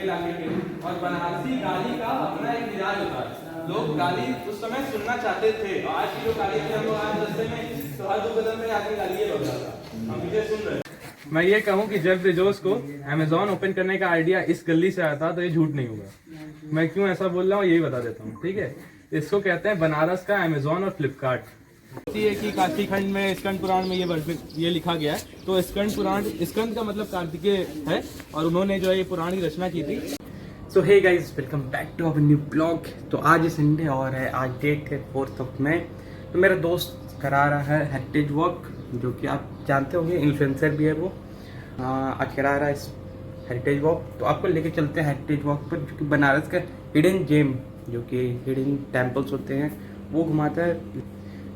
इलाके के, और बनारसी गाली का अपना एक मिजाज होता है। लोग गाली उस समय सुनना चाहते थे, और आज की जो गालियाँ थी हम लोग आज रास्ते में तो हर 2 कदम में आके गाली ये बदला था, हम पीछे सुन रहे। मैं ये कहूँ कि जेफ बेजोस को अमेजोन ओपन करने का आइडिया इस गली से आया था तो ये झूठ नहीं होगा। मैं क्यों ऐसा बोल रहा हूँ यही बता देता हूँ, ठीक है। इसको कहते हैं बनारस का अमेजोन और फ्लिपकार्ट। होती है कि काशी खंड में स्कंद पुराण में ये लिखा गया है, तो स्कंद पुराण, स्कंद का मतलब कार्तिकेय है, और उन्होंने जो है ये पुराण की रचना की थी। So hey guys, welcome back to our new blog. तो आज संडे और है, आज डेट है 4 मई। तो मेरा दोस्त करा रहा है हेरिटेज वॉक, जो कि आप जानते होंगे, इन्फ्लुएंसर भी है वो। आज करा रहा है इस हेरिटेज वॉक, तो आपको लेके चलते हैं हेरिटेज वॉक पर, जो कि बनारस का हिडन जेम, जो कि हिडन टेम्पल्स होते हैं, वो घुमाता है।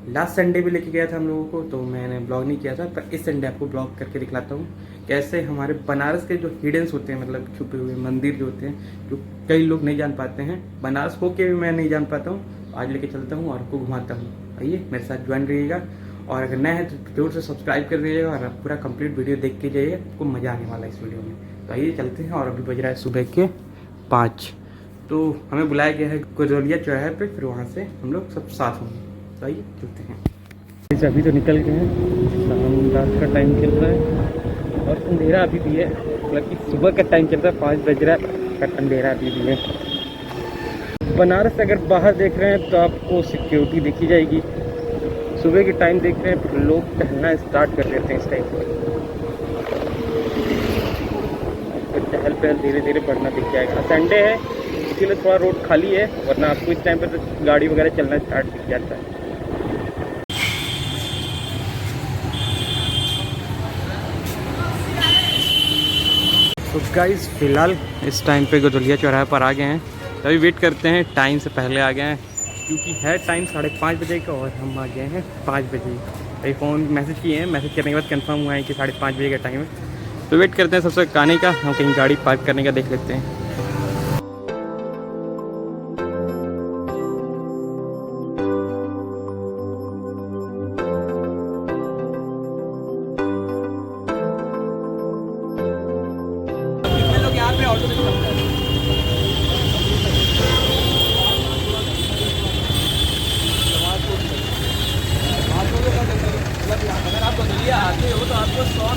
लास्ट संडे भी लेके गया था हम लोगों को, तो मैंने ब्लॉग नहीं किया था, पर इस संडे आपको ब्लॉग करके दिखलाता हूँ कैसे हमारे बनारस के जो हिडन्स होते हैं, मतलब छुपे हुए मंदिर जो होते हैं, जो कई लोग नहीं जान पाते हैं, बनारस होके भी मैं नहीं जान पाता हूँ। आज लेके चलता हूँ और आपको घुमाता हूँ। आइए मेरे साथ ज्वाइन रहिएगा, और अगर नए हैं तो जरूर से सब्सक्राइब कर दीजिएगा, और पूरा कंप्लीट वीडियो देख के जाइए, आपको मज़ा आने वाला है इस वीडियो में। तो आइए चलते हैं, और अभी बज रहा है सुबह के 5। तो हमें बुलाया गया है गजोलिया चौराहे पे, फिर वहाँ से हम लोग सब साथ होंगे। तो आइए चलते हैं। अभी तो निकल गए हैं, शाम रात का टाइम चल रहा है, और अंधेरा अभी भी है, मतलब कि सुबह का टाइम चल रहा है, 5 बज रहा है, पर अंधेरा अभी भी है। बनारस से अगर बाहर देख रहे हैं तो आपको सिक्योरिटी देखी जाएगी। सुबह के टाइम देख रहे हैं तो लोग टहलना स्टार्ट कर देते हैं इस टाइम पर, आपको चहल पहल धीरे धीरे बढ़ना दिख जाएगा। संडे है इसीलिए थोड़ा रोड खाली है, वरना आपको इस टाइम पर तो गाड़ी वगैरह चलना स्टार्ट दिख जाता है। तो गाइस फिलहाल इस टाइम पे गजोलिया चौराहे पर आ गए हैं, तभी वेट करते हैं, टाइम से पहले आ गए हैं, क्योंकि है टाइम 5:30 बजे का, और हम आ गए हैं 5 बजे। अभी फ़ोन मैसेज किए हैं, मैसेज करने के बाद कंफर्म हुआ है कि 5:30 बजे का टाइम है। तो वेट करते हैं सबसे आने का, हम कहीं गाड़ी पार्क करने का देख लेते हैं। अगर आप गजोलिया आते हो तो आपको 100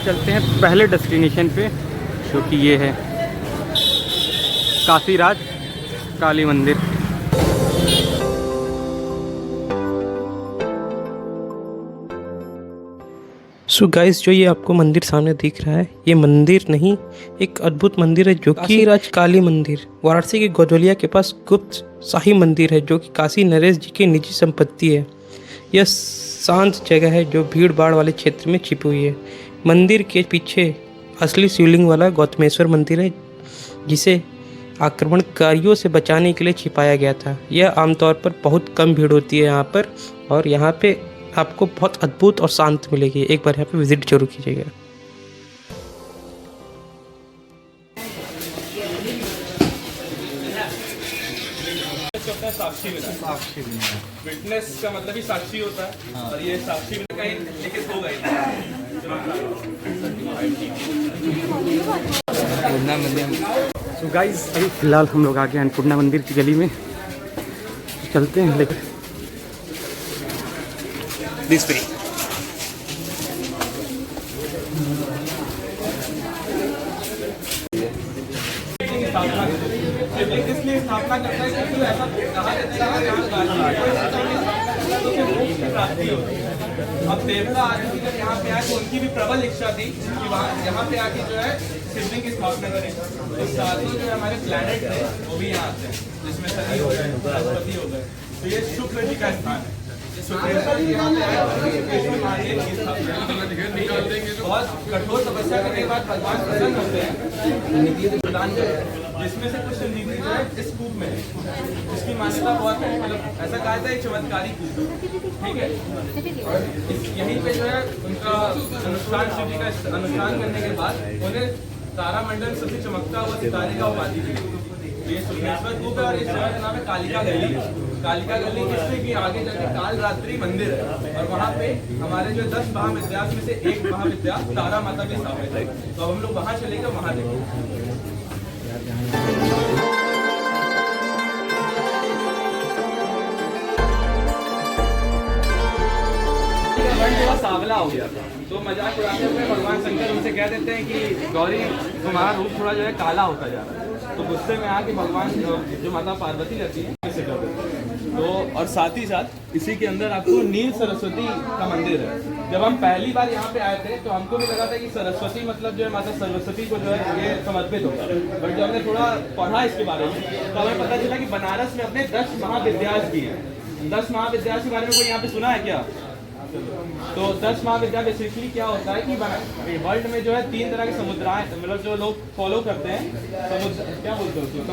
चलते हैं पहले डेस्टिनेशन पे, जो कि ये है काशीराज काली मंदिर। सो गाइस, जो ये आपको मंदिर सामने दिख रहा है, ये मंदिर नहीं, एक अद्भुत मंदिर है, जो कि काशीराज काली मंदिर वाराणसी के गजोलिया के पास गुप्त शाही मंदिर है, जो कि काशी नरेश जी की निजी संपत्ति है। यह शांत जगह है जो भीड़ भाड़ वाले क्षेत्र में छिपी हुई है। मंदिर के पीछे असली शिवलिंग वाला गौतमेश्वर मंदिर है, जिसे आक्रमणकारियों से बचाने के लिए छिपाया गया था। यह आमतौर पर बहुत कम भीड़ होती है यहाँ पर, और यहाँ पे आपको बहुत अद्भुत और शांत मिलेगी। एक बार यहाँ पे विजिट जरूर कीजिएगा। साक्षी विटनेस का मतलब ही साक्षी होता है, और ये साक्षी कहीं लिखित होगा ही। तो गाइस अभी फिलहाल हम लोग आ गए अन्नपूर्णा मंदिर की गली में, चलते हैं लेकर दिस वे। इसलिए स्थापना करता है क्योंकि ऐसा कहा जाता है। अब देवता आदि जब यहाँ पे आए तो उनकी भी प्रबल इच्छा थी कि वहाँ यहाँ पे आके जो है शिवलिंग की स्थापना करें। तो सातों जो हमारे प्लैनेट है वो भी यहाँ आते हैं, जिसमें शनि हो गए, बृहस्पति हो गए, तो ये शुक्र जी का स्थान है। बहुत कठोर तपस्या करने के बाद भगवान प्रसन्न होते हैं प्रदान करते, जिसमें से कुछ निधि जो है इस कूप में है, जिसकी मान्यता बहुत है, मतलब ऐसा कहा जाता है चमत्कारी कूप, ठीक है। यहीं पे जो है उनका अनुष्ठान, शिव जी का अनुष्ठान करने के बाद उन्हें तारामंडल सबसे चमकता हुआ सितारे का उपाधि दी। ये सुखनेश्वर कूप है और इस जगह का नाम है कालिका गली। कालिका गली इसलिए कि आगे जाके काल रात्रि मंदिर है और वहाँ पे हमारे जो 10 महाविद्यास में से एक महाविद्यास तारा माता के स्थापित है। तो अब हम लोग वहाँ चलेंगे, वहाँ देखेंगे। थोड़ा सांवला हो गया था तो मजाक उड़ाते हुए भगवान शंकर उनसे कह देते हैं कि गौरी तुम्हारा रूप थोड़ा जो है काला होता जा रहा है। तो गुस्से में आके भगवान जो माता पार्वती रहती है ऐसे कर देते हैं। तो और साथ ही साथ इसी के अंदर आपको नील सरस्वती का मंदिर है। जब हम पहली बार यहाँ पे आए थे तो हमको भी लगा था कि सरस्वती मतलब जो है माता सरस्वती को जो है ये समर्पित होता है, बट जब हमने थोड़ा पढ़ा इसके बारे में तो हमें पता चला कि बनारस में अपने 10 महाविद्यास की है। 10 महाविद्यास के बारे में कोई यहाँ पे सुना है क्या? तो 10 महाविद्या बेसिकली क्या होता है कि वर्ल्ड में जो है 3 तरह के समुदाय मतलब जो लोग फॉलो करते हैं क्या बोलते हैं उसको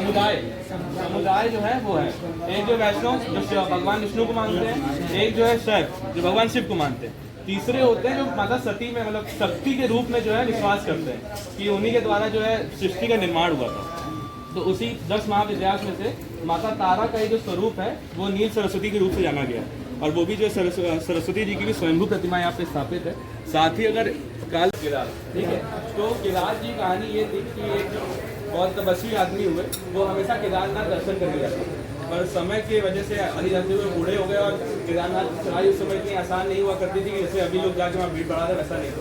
समुदाय जो है वो है एक जो वैष्णव जो भगवान विष्णु को मानते हैं, एक जो है शैव जो भगवान शिव को मानते हैं, तीसरे होते हैं जो माता सती में मतलब शक्ति के रूप में जो है विश्वास करते हैं कि उन्हीं के द्वारा जो है सृष्टि का निर्माण हुआ था। तो उसी 10 महाविद्यास में से माता तारा का जो स्वरूप है वो नील सरस्वती के रूप से जाना गया और वो भी जो सरस्वती जी की भी स्वयंभू प्रतिमा यहाँ पे स्थापित है। साथ ही अगर काल किरार, ठीक है, तो किरार जी कहानी ये थी कि एक बहुत तपस्वी आदमी हुए, वो हमेशा केदारनाथ दर्शन करने जाते हैं, पर समय की वजह से आगे जाते हुए बूढ़े हो गए और केदारनाथ चढ़ाई उस समय इतनी आसान नहीं हुआ करती थी कि जैसे अभी लोग जाके वहाँ भीड़ बढ़ा रहे वैसा नहीं।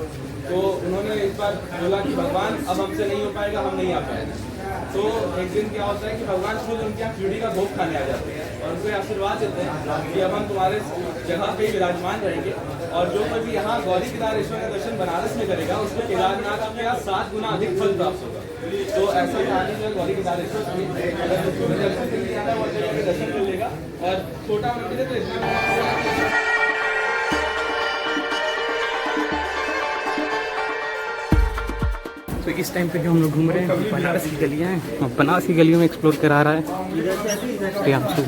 तो उन्होंने इस बार बोला कि भगवान अब हमसे नहीं हो पाएगा, हम नहीं आ पाएंगे। तो एक दिन क्या होता है कि भगवान खुद उनके यहाँ कीड़ी का भोग खाने आ जाते हैं और उनको आशीर्वाद देते हैं कि अब हम तुम्हारे जगह पे विराजमान रहेंगे और जो कोई भी यहाँ गौरी केदारेश्वर का दर्शन बनारस में करेगा उसको केदारनाथ के यहाँ 7 गुना अधिक फल प्राप्त होगा। तो ऐसा कहानी जो है गौरी केदारेश्वर की, अगर उसको भी दर्शन के लिए आता है वो जगह पे दर्शन कर लेगा। और छोटा मंदिर है तो इसमें तो इस टाइम पे जो हम लोग घूम रहे हैं बनारस की गलियाँ हैं और बनारस की गलियों में एक्सप्लोर करा रहा है प्रियांशु।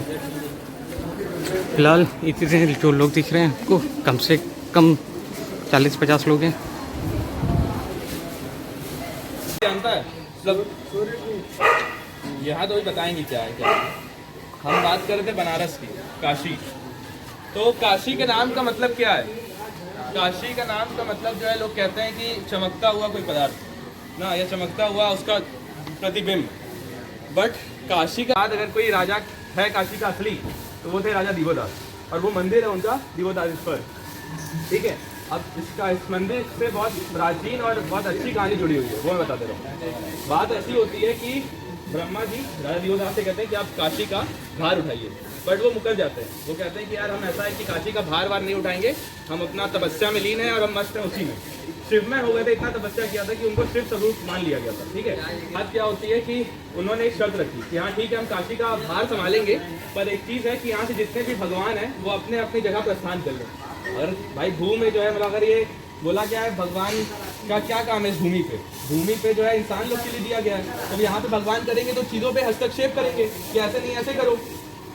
फिलहाल इतने जो लोग दिख रहे हैं आपको कम से कम 40-50 लोग हैं। जानता है सब यहाँ तो भी बताएंगे क्या है क्या। हम बात कर रहे थे बनारस की, काशी। तो काशी के नाम का मतलब क्या है? काशी का नाम का मतलब जो है लोग कहते हैं कि चमकता हुआ कोई पदार्थ ना, या चमकता हुआ उसका प्रतिबिंब। बट काशी का बाद अगर कोई राजा है काशी का असली तो वो थे राजा दिवोदास और वो मंदिर है उनका दिवोदासेश्वर, ठीक है। अब इस मंदिर से बहुत प्राचीन और बहुत अच्छी कहानी जुड़ी हुई है, वो मैं बताते रहूँ। बात ऐसी होती है कि ब्रह्मा जी राजा दिवोदास से कहते हैं कि आप काशी का भार उठाइए, बट वो मुकर जाते हैं। वो कहते हैं कि यार हम ऐसा है कि काशी का भार वार नहीं उठाएंगे, हम अपना तपस्या में लीन है और हम मस्त हैं उसी में। शिव में हो गए थे, इतना तपस्या किया था कि उनको शिव स्वरूप मान लिया गया था, ठीक है। बात क्या होती है कि उन्होंने एक शर्त रखी कि हाँ ठीक है हम काशी का भार संभालेंगे, पर एक चीज़ है कि यहाँ से जितने भी भगवान हैं वो अपने अपनी जगह प्रस्थान कर लें। और भाई भूमि में जो है मतलब अगर ये बोला गया है भगवान का क्या काम है इस भूमि पे, भूमि पे जो है इंसान लोग के लिए दिया गया है। तो यहाँ पे भगवान करेंगे तो चीज़ों पे हस्तक्षेप करेंगे कि ऐसे नहीं ऐसे करो।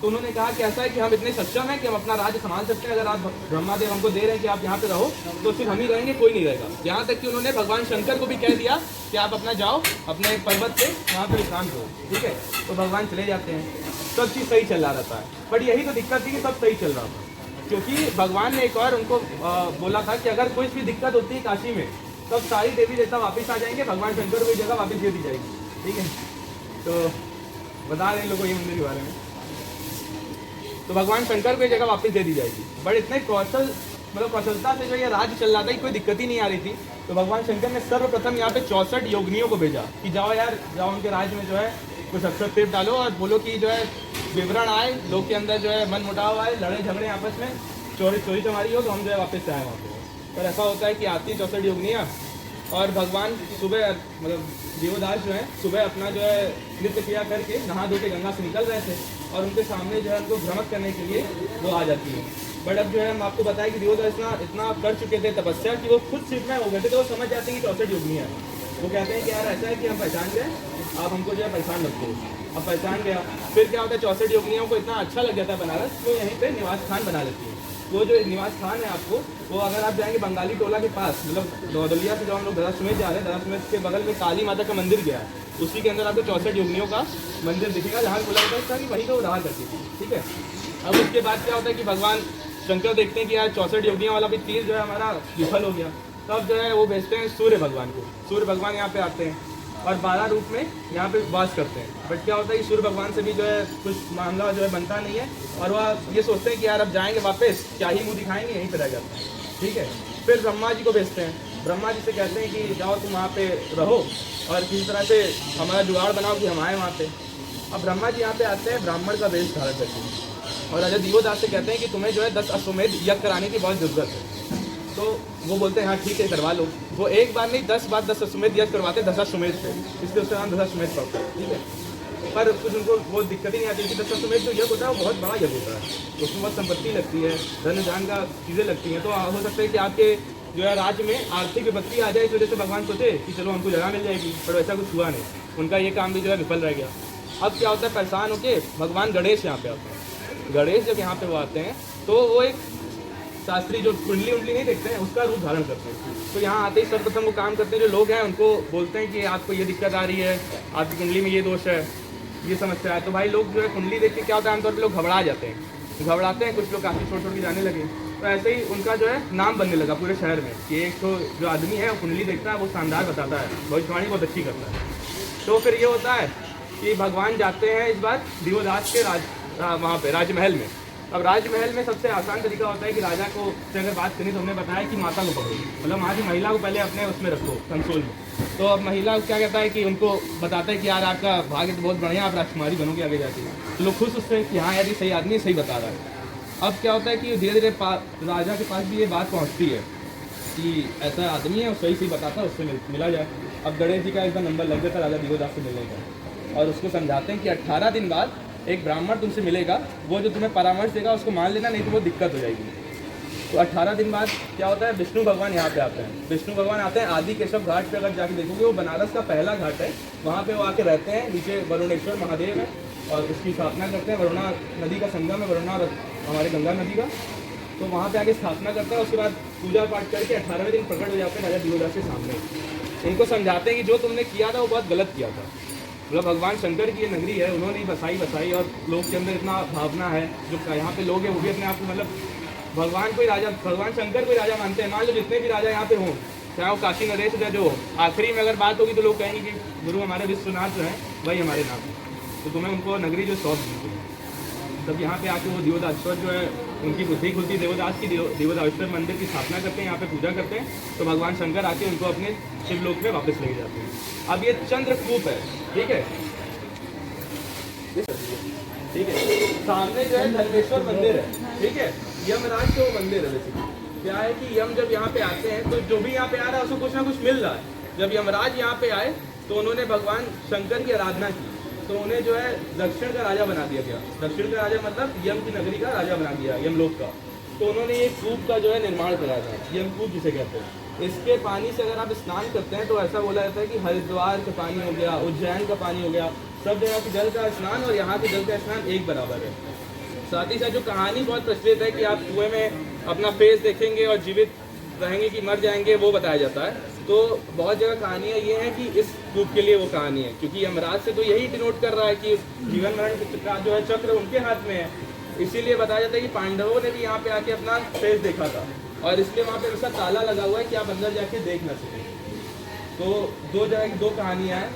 तो उन्होंने कहा कि ऐसा है कि हम इतने सक्षम हैं कि हम अपना राज्य संभाल सकते हैं। अगर आप ब्रह्मादेव हमको दे रहे हैं कि आप यहाँ पे रहो तो सिर्फ हम ही रहेंगे, कोई नहीं रहेगा। यहाँ तक कि उन्होंने भगवान शंकर को भी कह दिया कि आप अपना जाओ अपने एक पर्वत पे वहाँ पे विश्राम करो, ठीक है। तो भगवान चले जाते हैं, सब चीज़ सही चल रहा रहता है। बट यही तो दिक्कत थी कि सब सही चल रहा था, क्योंकि भगवान ने एक और उनको बोला था कि अगर कोई भी दिक्कत होती है काशी में तब सारी देवी देवता वापस आ जाएंगे, भगवान शंकर को जगह वापस दे दी जाएगी, ठीक है। तो बता रहे हैं लोगों ये मंदिर के बारे में, तो भगवान शंकर को ये जगह वापस दे दी जाएगी। बट इतने कौशलता से जो ये राज्य चल रहा था कि कोई दिक्कत ही नहीं आ रही थी। तो भगवान शंकर ने सर्वप्रथम यहाँ पे 64 योगिनियों को भेजा कि जाओ यार, जाओ उनके राज्य में जो है कुछ अक्षर टेप डालो और बोलो कि जो है विवरण आए, लोग के अंदर जो है मन मुटाव आए, लड़े झगड़े आपस में, चोरी चमारी हो, तो हम जो है वापस से आए वहाँ पर। पर ऐसा होता है कि आती है 64 योगिनियाँ और भगवान सुबह मतलब दिवोदास जो है सुबह अपना जो है नृत्य क्रिया करके नहा धो के गंगा से निकल रहे थे और उनके सामने जो है उनको भ्रमण करने के लिए वो आ जाती है। बट अब जो है हम आपको बताएं कि दिवोदास इतना कर चुके थे तपस्या कि वो खुद शिवमय हो गए थे। तो वो समझ जाते हैं कि 64 योगिनियाँ हैं। वो कहते हैं कि यार ऐसा है कि हम पहचान गए, आप हमको जो है पहचान रखते हो। अब पहचान गया, फिर क्या होता है 64 योगिनियों को इतना अच्छा लग जाता है बनारस, तो यहीं पर निवास स्थान बना लेती है। वो जो निवास स्थान है आपको, वो अगर आप जाएंगे बंगाली टोला के पास, मतलब गौदलिया से जो हम लोग दरासमेत जा रहे हैं, दरासमेत के बगल में काली माता का मंदिर गया है, उसी के अंदर आपको 64 योगिनियों का मंदिर दिखेगा, जहाँ बोला जाता है कि वहीं को रहा करती थी। ठीक है, अब उसके बाद क्या होता है कि भगवान शंकर देखते हैं कि यार 64 योगियों वाला भी तीर जो है हमारा विफल हो गया, तब जो है वो भेजते हैं सूर्य भगवान को। सूर्य भगवान यहाँ पे आते हैं और 12 रूप में यहाँ पे वास करते हैं। बट क्या होता है कि सूर्य भगवान से भी जो है कुछ मामला जो है बनता नहीं है, और वह ये सोचते हैं कि यार अब जाएंगे वापस, क्या ही मुँह दिखाएंगे, यहीं पर रह जाते हैं। ठीक है, फिर ब्रह्मा जी को भेजते हैं। ब्रह्मा जी से कहते हैं कि जाओ तुम वहाँ पे रहो और किसी तरह से हमारा जुगाड़ बनाओ कि हम आए वहाँ पे। अब ब्रह्मा जी यहाँ पे आते हैं ब्राह्मण का वेश धारण करके, और राजा दिवोदास से कहते हैं कि तुम्हें जो है 10 अश्वमेध यज्ञ कराने की बहुत ज़रूरत है। तो वो बोलते हैं हाँ ठीक है करवा लो। वो एक बार नहीं 10 बार 10 अश्वमेध यज्ञ करवाते हैं, 10 अश्वमेध से, इसलिए उसका नाम 10 अश्वमेध पड़ता है। ठीक है, पर कुछ उनको वो दिक्कत ही नहीं आती कि 10 अश्वमेध जो यज्ञ होता है वो बहुत बड़ा यज्ञ होता है, उसमें बहुत संपत्ति लगती है, धन धान का चीज़ें लगती हैं। तो हो सकता है कि आपके जो है राज्य में आर्थिक विपत्ति आ जाए, इस वजह से भगवान सोचे कि चलो हमको जगह मिल जाएगी, पर वैसा कुछ हुआ नहीं, उनका ये काम भी जो है विफल रह गया। अब क्या होता है, परेशान होके भगवान गणेश यहाँ पे आते हैं। गणेश जब यहाँ पे वो आते हैं तो वो एक शास्त्री जो कुंडली उंडली नहीं देखते हैं उसका रूप धारण करते हैं। तो यहाँ आते ही सर्वप्रथम वो काम करते हैं, जो लोग हैं उनको बोलते हैं कि आपको ये दिक्कत आ रही है, आपकी कुंडली में ये दोष है, ये समस्या है। तो भाई लोग जो है कुंडली देख के क्या होता है, आमतौर पर लोग घबरा जाते हैं, घबराते हैं, कुछ लोग काफ़ी छोड़ छोड़ के जाने लगे। तो ऐसे ही उनका जो है नाम बनने लगा पूरे शहर में कि एक तो जो आदमी है वो कुंडली देखता है, वो शानदार बताता है, भविष्यवाणी बहुत अच्छी करता है। तो फिर ये होता है कि भगवान जाते हैं इस बार दिवोदास के वहाँ पे राजमहल में। अब राजमहल में सबसे आसान तरीका होता है कि राजा को से अगर बात करनी तो हमने बताया कि माता को पकड़ो, मतलब वहाँ की महिला को पहले अपने उसमें रखो कंसोल में। तो अब महिला क्या कहता है कि उनको बताता है कि यार आपका भाग्य तो बहुत बढ़िया, आप राजकुमारी बनोगे आगे जाके। तो लोग खुश उससे कि हाँ यार ये सही आदमी सही बता रहा है। अब क्या होता है कि धीरे धीरे राजा के पास भी ये बात पहुँचती है कि ऐसा आदमी है, सही सही बताता है, उससे मिला जाए। अब गणेश जी का एक बार नंबर लग जाता राजा दिवोदास से मिलने का, और उसको समझाते हैं कि 18 दिन बाद एक ब्राह्मण तुमसे मिलेगा, वो जो तुम्हें परामर्श देगा उसको मान लेना, नहीं तो वो दिक्कत हो जाएगी। तो 18 दिन बाद क्या होता है, विष्णु भगवान यहाँ पे आते हैं। विष्णु भगवान आते हैं आदि केशव घाट पे, अगर जाके देखोगे वो बनारस का पहला घाट है, वहाँ पे वो आके रहते हैं। नीचे वरुणेश्वर महादेव है और उसकी स्थापना करते हैं। वरुणा नदी का संगम है, वरुणा हमारे गंगा नदी का, तो वहाँ पे आके स्थापना करते हैं। उसके बाद पूजा पाठ करके 18वें दिन प्रकट हो जाते हैं राजा दिवोदास के सामने। उनको समझाते हैं कि जो तुमने किया था वो बहुत गलत किया था, मतलब भगवान शंकर की ये नगरी है, उन्होंने ही बसाई और लोग के अंदर इतना भावना है, जो यहाँ पे लोग हैं वो भी अपने आप को मतलब भगवान को ही राजा, भगवान शंकर को ही राजा मानते हैं। मान लो जितने भी राजा यहाँ पे हों, चाहे वो काशी नरेश या जो आखिरी में अगर बात होगी तो लोग कहेंगे कि गुरु हमारे विश्वनाथ जो हैं वही हमारे नाम है, तो तुम्हें उनको नगरी जो सौंप दी थी। तब यहाँ पे आके वो दिवोदासेश्वर जो है उनकी बुद्धि खुलती, देवदास की दिवोदासेश्वर मंदिर की स्थापना करते हैं, यहाँ पे पूजा करते हैं। तो भगवान शंकर आके उनको अपने शिवलोक में वापस ले जाते हैं। अब ये चंद्रकूप है, ठीक है, ठीक है, सामने जो है धर्मेश्वर मंदिर है, ठीक है, यमराज का वो मंदिर है। बेसिकली क्या है कि यम जब यहाँ पे आते हैं तो जो भी यहाँ पे आ रहा है उसको कुछ ना कुछ मिल रहा है। जब यमराज यहाँ पे आए तो उन्होंने भगवान शंकर की आराधना की, तो उन्हें जो है दक्षिण का राजा बना दिया गया। दक्षिण का राजा मतलब यम की नगरी का राजा बना दिया, यमलोक का। तो उन्होंने ये कूप का जो है निर्माण कराया था, यमकूप जिसे कहते हैं। इसके पानी से अगर आप स्नान करते हैं तो ऐसा बोला जाता है कि हरिद्वार का पानी हो गया, उज्जैन का पानी हो गया, सब जगह के जल का स्नान और यहाँ के जल का स्नान एक बराबर है। साथ ही साथ जो कहानी बहुत प्रचलित है कि आप कुएं में अपना फेस देखेंगे और जीवित रहेंगे कि मर जाएंगे, वो बताया जाता है। तो बहुत जगह कहानियाँ ये हैं कि इस कूप के लिए वो कहानी है, क्योंकि यमराज से तो यही डिनोट कर रहा है कि जीवन मरण का जो है चक्र उनके हाथ में है। इसीलिए बताया जाता है कि पांडवों ने भी यहाँ पे आके अपना फेस देखा था, और इसलिए वहाँ पे उसका ताला लगा हुआ है कि आप अंदर जाके देख ना सकें। तो दो जगह की दो कहानियाँ हैं,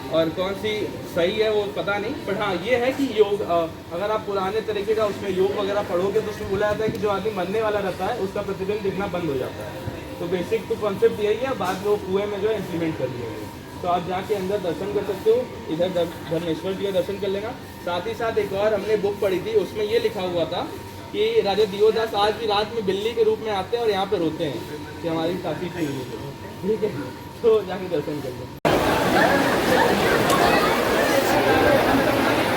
और कौन सी सही है वो पता नहीं, पर हाँ ये है कि योग, अगर आप पुराने तरीके का उसमें योग वगैरह पढ़ोगे तो उसमें बोला जाता है कि जो आदमी मरने वाला रहता है उसका प्रतिदिन दिखना बंद हो जाता है। तो बेसिक तो कॉन्सेप्ट यही है, बाद में वो कुएं में जो है इम्प्लीमेंट कर दिया गया। तो आप जाके अंदर दर्शन कर सकते हो, इधर धर्मेश्वर जी का दर्शन कर लेना। साथ ही साथ एक और हमने बुक पढ़ी थी, उसमें ये लिखा हुआ था कि राजा दिवोदास आज भी रात में बिल्ली के रूप में आते हैं और यहाँ पे रोते हैं कि हमारी काफ़ी चीज है, ठीक है। तो जाके दर्शन कर लो। ये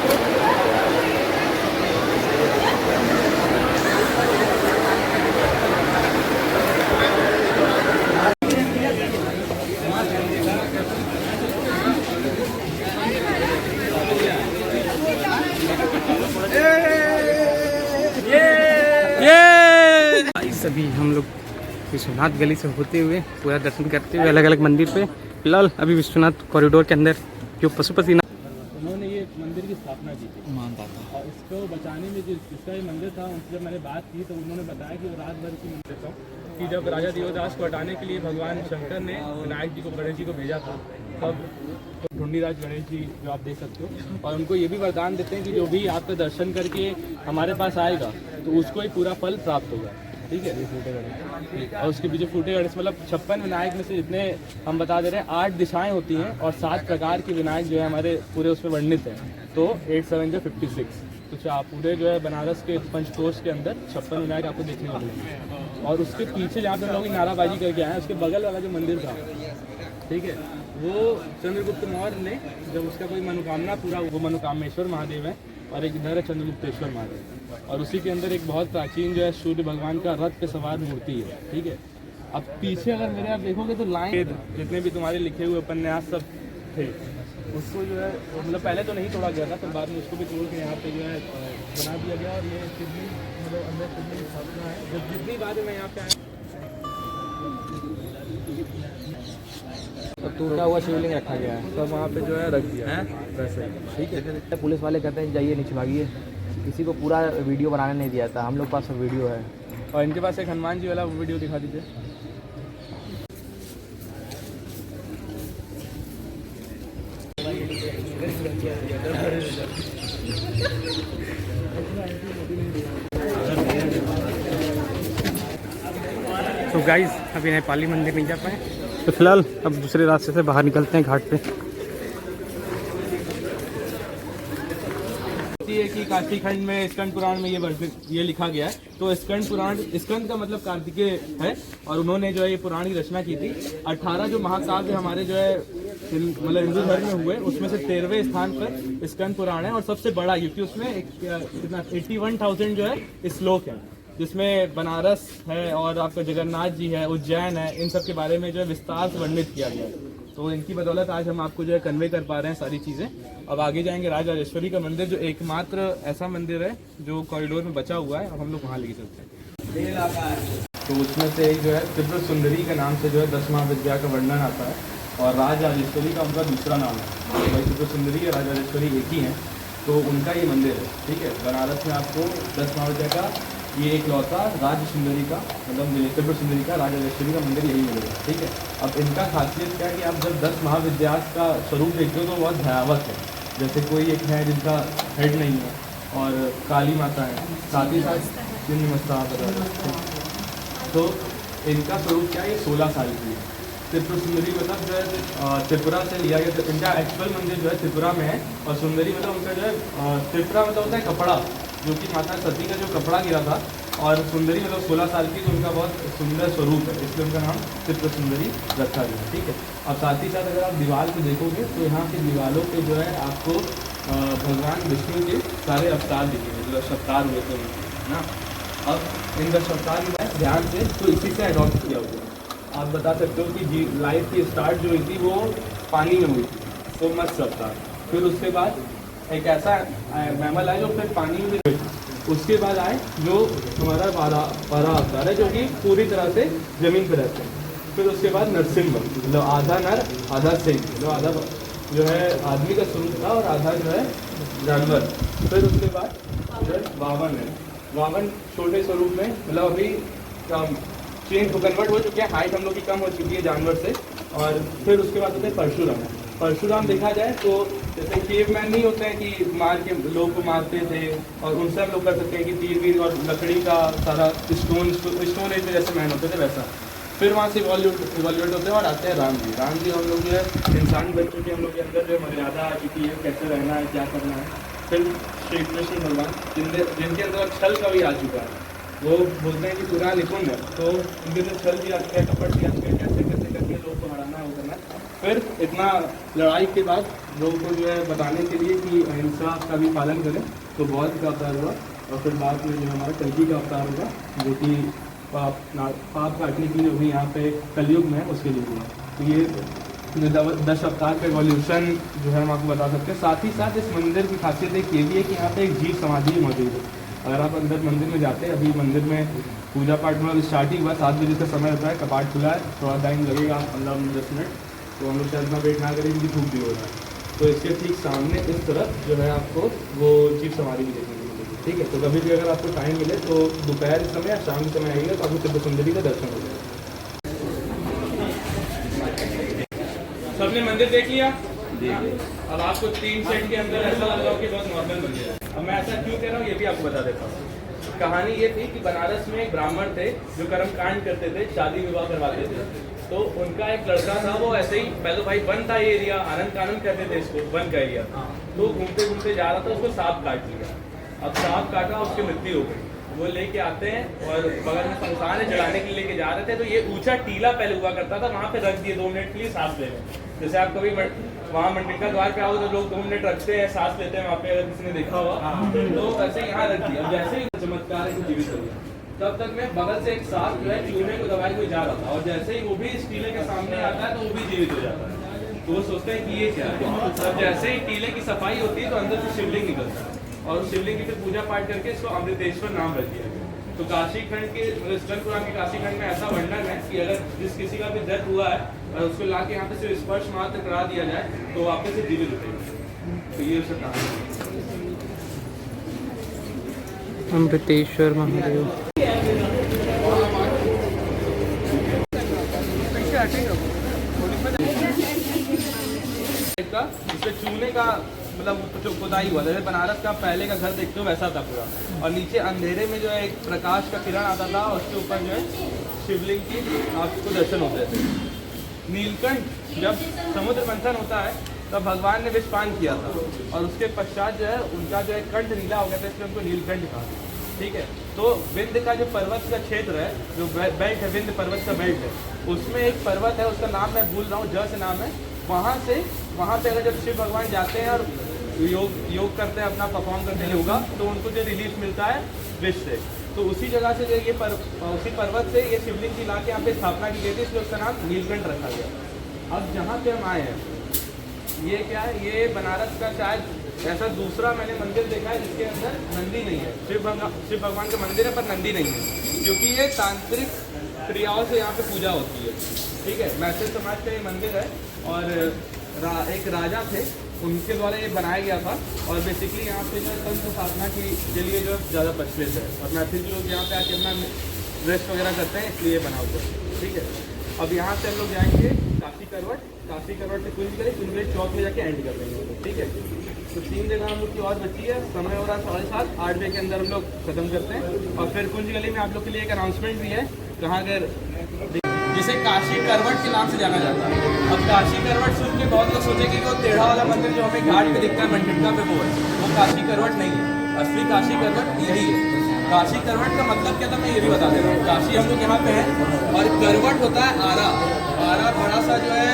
अभी हम लोग विश्वनाथ गली से होते हुए पूरा दर्शन करते हुए अलग अलग मंदिर पे, फिलहाल अभी विश्वनाथ कॉरिडोर के अंदर जो पशुपतिनाथ उन्होंने ये मंदिर की स्थापना की थी मानता था, और इसको बचाने में जिसका ये मंदिर था उनसे जब मैंने बात की तो उन्होंने बताया कि वो रात भर की मंदिर था कि जब राजा दियोदास को हटाने के लिए भगवान शंकर ने विनायक जी को गणेश जी को भेजा था, तब ढूंढीराज गणेश जी जो आप देख सकते हो, और उनको ये भी वरदान देते हैं कि जो भी आपका दर्शन करके हमारे पास आएगा तो उसको ही पूरा फल प्राप्त होगा। ठीक है, फूटे गणेश, और उसके पीछे फूटे गणेश मतलब 56 विनायक में से जितने हम बता दे रहे हैं 8 दिशाएं होती हैं और 7 प्रकार के विनायक जो है हमारे पूरे उसमें वर्णित हैं। तो 8 7 जो 56, तो आप पूरे जो है बनारस के पंचकोश के अंदर 56 विनायक आपको देखने को मिलेंगे। और उसके पीछे जहाँ पे हम लोग नाराबाजी करके आए हैं उसके बगल वाला जो मंदिर था, ठीक है, वो चंद्रगुप्त मौर्य ने जब उसका कोई मनोकामना पूरा, वो मनोकामेश्वर महादेव है, और एक इधर है चंद्रगुप्तेश्वर महादेव, और उसी के अंदर एक बहुत प्राचीन जो है सूर्य भगवान का रथ पे सवार मूर्ति है। ठीक है, अब पीछे अगर मेरे आप देखोगे तो लाइन जितने भी तुम्हारे लिखे हुए उपन्यास सब थे उसको जो है मतलब पहले तो नहीं तोड़ा गया था, फिर बाद में उसको भी तोड़ के यहाँ पे जो है बना दिया गया। और ये कितनी मतलब अंदर कितनी स्थापना है, जब जितनी बार मैं यहाँ पे आया तो टूटा हुआ शिवलिंग रखा गया है, सब वहाँ पे जो है रख दिया है वैसे। ठीक है, पुलिस वाले कहते हैं जाइए नीचे भागिए, किसी को पूरा वीडियो बनाने नहीं दिया था, हम लोग पास वीडियो है। और इनके पास एक हनुमान जी वाला वीडियो दिखा दीजिए। तो गाइस अभी नेपाली मंदिर नहीं जा पाए, तो फिलहाल अब दूसरे रास्ते से बाहर निकलते हैं घाट पे। है कि काशी खंड में स्कंद पुराण में ये लिखा गया है। तो स्कंद पुराण, स्कंद का मतलब कार्तिकेय है, और उन्होंने जो है ये पुराण की रचना की थी। 18 जो महाकाव्य हमारे जो है मतलब हिंदू धर्म में हुए उसमें से 13वें स्थान पर स्कंद पुराण है, और सबसे बड़ा क्योंकि उसमें कितना 81,000 जो है श्लोक है, जिसमें बनारस है और आपका जगन्नाथ जी है, उज्जैन है, इन सब के बारे में जो है विस्तार से वर्णित किया गया है। तो इनकी बदौलत आज हम आपको जो है कन्वे कर पा रहे हैं सारी चीज़ें। अब आगे जाएंगे राजराजेश्वरी का मंदिर, जो एकमात्र ऐसा मंदिर है जो कॉरिडोर में बचा हुआ है, अब हम लोग वहाँ लेके चलते हैं। तो उसमें से एक जो है त्रिपुर सुंदरी के नाम से जो है 10 महाविद्या का वर्णन आता है, और राजराजेश्वरी का उनका दूसरा नाम है। भाई त्रिपुर सुंदरी और राजराजेश्वरी एक ही हैं, तो उनका ये मंदिर है। ठीक है, बनारस में आपको 10 महाविद्या का ये एक लौता राज सुंदरी का मतलब त्रिपुर सुंदरी का राजराजेश्वरी का मंदिर यही मिलेगा। ठीक है, अब इनका खासियत क्या है कि आप जब 10 महाविद्यास का स्वरूप देखते हो तो बहुत भयावह है। जैसे कोई एक है जिनका हेड नहीं है, और काली माता है, साथ ही साथ तो इनका स्वरूप क्या है, ये 16 साल की है। त्रिपुर सुंदरी मतलब जो है त्रिपुरा से लिया गया, इनका एक्चुअल मंदिर जो है त्रिपुरा में है, और सुंदरी मतलब उनका जो है त्रिपुरा मतलब होता है कपड़ा, जो कि माता सती का जो कपड़ा गिरा था, और सुंदरी मतलब 16 साल की, तो उनका बहुत सुंदर स्वरूप है, इसलिए उनका नाम त्रिपुर सुंदरी रखा गया। ठीक है, अब साथ ही साथ अगर आप दीवार को देखोगे तो यहाँ की दीवारों पे जो है आपको भगवान विष्णु के सारे अवतार दिखेंगे, जो अवतार हुए थे ना। अब इन 10 अवतार में ध्यान से तो इसी से अडॉप्ट किया हुआ है। आप बता सकते हो कि लाइफ की स्टार्ट जो हुई थी वो पानी में हुई थी, तो मत्स्य अवतार। फिर उसके बाद एक ऐसा मैमल आया जो फिर पानी में भी, उसके बाद आए जो हमारा बारह अवतार है, जो कि पूरी तरह से जमीन पर रहते हैं। फिर उसके बाद नरसिंह, मतलब आधा नर आधा सिंह, जो आधा जो है आदमी का स्वरूप था और आधा जो है जानवर। फिर उसके बाद जो है वामन है, वामन छोटे स्वरूप में मतलब अभी चेंज कन्वर्ट हो चुके हैं, हाइट हम लोग की कम हो चुकी है जानवर से। और फिर उसके बाद होते हैं परशुराम। परशुराम देखा जाए तो जैसे केव मैन नहीं होते हैं कि मार के लोग को मारते थे, और उनसे हम लोग कर सकते हैं कि तीर वीर और लकड़ी का सारा स्टोन एज में जैसे मैन होते थे वैसा। फिर वहाँ से इवॉल्यूट होते हैं और आते हैं राम जी। राम जी हम लोग जो है इंसान बन चुके हैं, हम लोग के अंदर जो मर्यादा आ चुकी है, कैसे रहना है, क्या करना है। फिर श्री कृष्ण भगवान जिनके अंदर छल का भी आ चुका है, वो बोलते हैं कि पूरा निपुण है, तो उनके अंदर छल भी आ चुका है, कपट भी आ चुका है, कैसे कैसे करके लोग को हराना है, वो करना है। फिर इतना लड़ाई के बाद लोगों को जो है बताने के लिए कि अहिंसा का भी पालन करें, तो बौद्ध का अवतार हुआ। और फिर बाद में जो हमारा कल्कि का अवतार होगा, जो कि पाप काटने की जो भी यहाँ पे कलयुग में है उसके लिए हुआ। तो ये 10 अवतार का एवोल्यूशन जो है हम आपको बता सकते हैं। साथ ही साथ इस मंदिर की खासियत एक ये भी है कि यहाँ पे एक जीव समाधि मौजूद है। अगर आप अंदर मंदिर में जाते हैं, अभी मंदिर में पूजा पाठ मतलब स्टार्ट ही हुआ, 7 बजे का समय होता है, कपाट खुला है, थोड़ा टाइम लगेगा 15-10 मिनट, तो हम लोग शायद इतना वेट ना करें क्योंकि धूप भी हो रहा है। तो इसके ठीक सामने इस तरफ जो है आपको वो चीफ सवारी भी देखने को मिलेगी। ठीक है, तो कभी भी अगर आपको टाइम मिले तो दोपहर के समय या शाम के समय आइएगा तो आपको त्रिपुर सुंदरी का दर्शन हो जाएगा। सबने मंदिर देख लिया? अब आपको 3 सेट के अंदर ऐसा लग रहा हो कि बहुत नॉर्मल मंदिर है। अब मैं ऐसा क्यों कह रहा हूँ ये भी आपको बता देता हूँ। कहानी ये थी कि बनारस में एक ब्राह्मण थे जो कर्मकांड करते थे, शादी विवाह करवाते थे। तो उनका एक लड़का था, वो ऐसे ही पहले भाई वन था ये एरिया, आनंद कानन कहते थे इसको, वन का एरिया था। तो घूमते घूमते जा रहा था, उसको सांप काट लिया। अब सांप काटा, उसकी मृत्यु हो गई। वो लेके आते हैं और बगल में शमशान है, जलाने के लिए लेके जा रहे थे। तो ये ऊंचा टीला पहले हुआ करता था, वहां पे रख दिए 2 मिनट के लिए सांस लेने। जैसे आप कभी वहाँ मंदिर का द्वार पे आओ तो लोग 2 मिनट रखते हैं, सांस लेते हैं वहाँ पे, अगर किसी ने देखा हुआ तो वैसे यहाँ रख दिया। अब जैसे ही चमत्कार है जीवित हो गया, तब तक में बगल से एक सांप जो है चूहे को दबाए कोई जा रहा था, और जैसे ही वो भी इस टीले के सामने आता है तो वो भी जीवित हो जाता है। तो वो सोचते हैं कि ये क्या है। अब जैसे ही टीले की सफाई होती है तो अंदर से शिवलिंग निकलता है, और उस शिवलिंग की फिर पूजा पाठ करके इसको अमृतेश्वर नाम रख दिया गया। तो काशी खंड के स्कंद पुराण के काशी खंड में ऐसा वर्णन है कि अगर जिस किसी का भी डेथ हुआ है और उसको लाके यहाँ पे सिर्फ स्पर्श मात्र करा दिया जाए तो वापस से जीवित उठेगा। तो ये उसका कहानी है। अमृतेश्वर महादेव। इससे चूने का मतलब जो खुदाई हुआ, जैसे बनारस का पहले का घर देखते हो वैसा था पूरा, और नीचे अंधेरे में जो है एक प्रकाश का किरण आता था, और उसके ऊपर जो है शिवलिंग की आपको दर्शन होते थे। नीलकंठ जब समुद्र मंथन होता है तब भगवान ने विषपान किया था, और उसके पश्चात जो है उनका जो है कंठ नीला हो गया था, इसलिए उनको नीलकंठ कहा। ठीक है, तो विंध्य का जो पर्वत का क्षेत्र है, जो बेल्ट है, विंध्य पर्वत का बेल्ट है, उसमें एक पर्वत है, उसका नाम मैं भूल रहा हूँ, ज से नाम है। वहाँ पे अगर जब शिव भगवान जाते हैं और योग करते हैं, अपना परफॉर्म करते हैं योगा, तो उनको जो रिलीफ मिलता है विष से, तो उसी जगह से जो ये उसी पर्वत से ये शिवलिंग की ला के यहाँ पे स्थापना की गई थी, इसलिए उसका नाम नीलकंठ रखा गया। अब जहाँ पे हम आए हैं, ये क्या है, ये बनारस का शायद ऐसा दूसरा मैंने मंदिर देखा है जिसके अंदर नंदी नहीं है। शिव भगवान का मंदिर है पर नंदी नहीं है, क्योंकि ये तांत्रिक क्रियाओं से यहाँ पे पूजा होती है। ठीक है, मैथिल समाज का ये मंदिर है, और एक राजा थे, उनके द्वारा ये बनाया गया था, और बेसिकली यहाँ पे जो तंत्र साधना के लिए जो ज़्यादा प्रचलित है, और मैथिल लोग यहाँ पे आके अपना रेस्ट वगैरह करते हैं, इसलिए बना होता है। ठीक है, अब यहाँ से हम लोग जाएंगे काशी करवट से कुंज चौक में जाके एंड कर देंगे। ठीक है, तो 3 जगह हम लोग की और बची है, समय हो रहा है 7:30, 8 बजे के अंदर हम लोग खत्म करते हैं। और फिर कुंज गली में आप लोग के लिए एक अनाउंसमेंट भी है, जहाँ अगर जिसे काशी करवट के नाम से जाना जाता है। अब काशी करवट सुन के बहुत लोग सोचेंगे कि वो टेढ़ा वाला मंदिर जो हमें घाट पे दिखता है मंडिका पे, वो काशी करवट नहीं है। असली काशी करवट यही है। काशी करवट का मतलब क्या था मैं ये भी बता दे रहा हूँ। काशी हम लोग यहाँ पे हैं, और करवट होता है आरा बड़ा सा जो है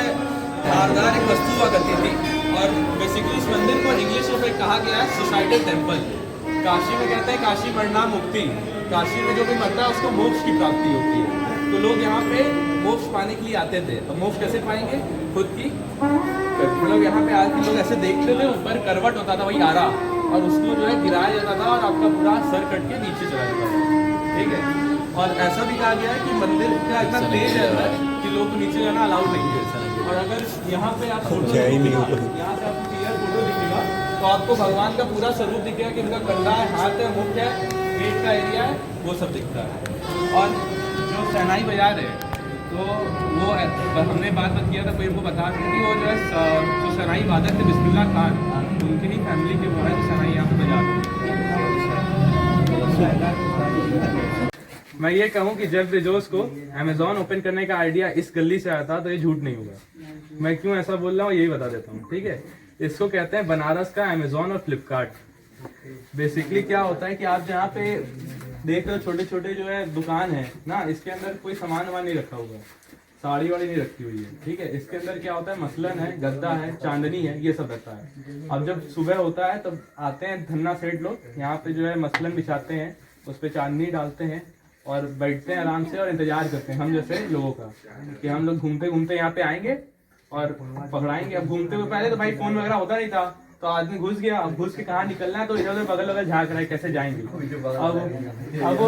धारदार एक वस्तु हुआ करती थी, और बेसिकली इस मंदिर को इंग्लिश में कहा गया है सुसाइडेड टेम्पल। काशी में कहते हैं काशी मरना मुक्ति, काशी में जो भी मरता है उसको मोक्ष की प्राप्ति होती है। तो लोग यहाँ पे मोक्ष पाने के लिए आते थे। तो मोक्ष कैसे पाएंगे? खुद की मतलब यहाँ पे आज लोग ऐसे देखते थे, ऊपर करवट होता था वही आरा, और उसको जो है गिराया जाता था और आपका पूरा सर कट के नीचे चला जाता था। ठीक है, और ऐसा भी कहा गया है कि मंदिर का इतना तेज है कि लोग को नीचे जाना अलाउड नहीं है। और अगर यहाँ पे आप फोटो यहाँ से आपको क्लियर फोटो दिखेगा तो आपको भगवान का पूरा स्वरूप दिखेगा कि उनका कंधा है, हाथ है, मुख है, पेट का एरिया है, वो सब दिखता है। और जो शहनाई बाजार है, तो वो हमने बात किया था, कोई हमको बता रहे कि वो जो है जो शहनाई वादक थे बिस्मिल्लाह खान, उनकी ही फैमिली के वो है जो शहनाई यहाँ पे बजाते। मैं ये कहूँ कि जेफ बेजोस को अमेज़न ओपन करने का आइडिया इस गली से आया था, तो ये झूठ नहीं होगा। मैं क्यों ऐसा बोल रहा हूँ यही बता देता हूँ। ठीक है, इसको कहते हैं बनारस का अमेज़न और फ्लिपकार्ट। बेसिकली क्या होता है कि आप जहाँ पे देख रहे हो छोटे छोटे जो है दुकान है ना, इसके अंदर कोई सामान वामान नहीं रखा हुआ, साड़ी वाड़ी नहीं रखी हुई है। ठीक है, इसके अंदर क्या होता है, मसलन है, गद्दा है, चांदनी है, ये सब रहता है। अब जब सुबह होता है तब आते हैं धन्ना सेठ लोग, यहाँ पे जो है मसलन बिछाते हैं, उस पर चांदनी डालते हैं और बैठते हैं आराम से और इंतजार करते हैं हम जैसे लोगों का कि हम लोग घूमते घूमते यहाँ पे आएंगे और पकड़ाएंगे। अब घूमते हुए पहले तो भाई फोन वगैरह होता नहीं था, तो आदमी घुस गया, अब घुस के कहाँ निकलना है तो इधर उधर बगल बगल झाँक रहा है कैसे जाएंगे। अब